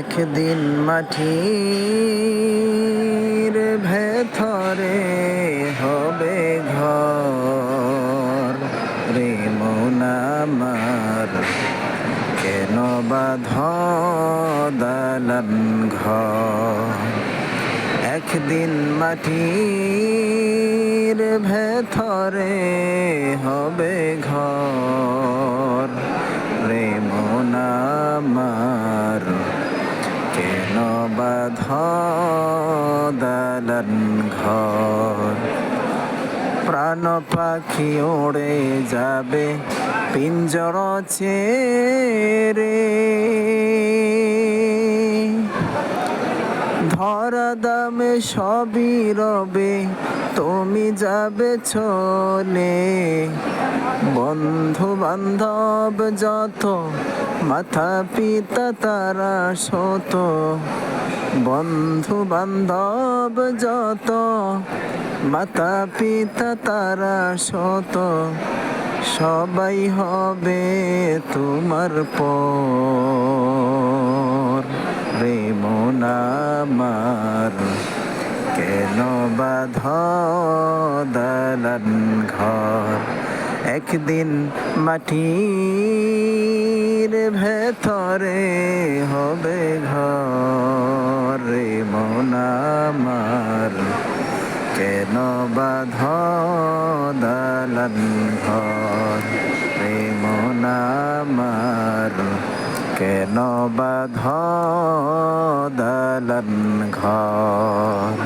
একদিন মাটির ভেতরে হবে ঘর রে মন আমার, কেন বাঁধ দালান ঘর। একদিন মাটির ভেতরে হবে ঘর রে মন আমার, কেন বাঁধ দালান ঘর। প্রাণ পাখি উড়ে যাবে পিঞ্জর ছেড়ে, ধরা দামে সবই রবে তুমি যাবে চলে। বন্ধু বান্ধব যত, মাতা পিতা তারা শত, বন্ধু বান্ধব যত, মাতা পিতা তারা শত, সবাই হবে তোমার পর রে মন আমার, কেন বাঁধ দালান ঘর। একদিন মাটির ভেতরে হবে ঘর রে মন আমার, কেন বাঁধ দালান ঘর রে মন আমার, কেন বাঁধ দালান ঘর।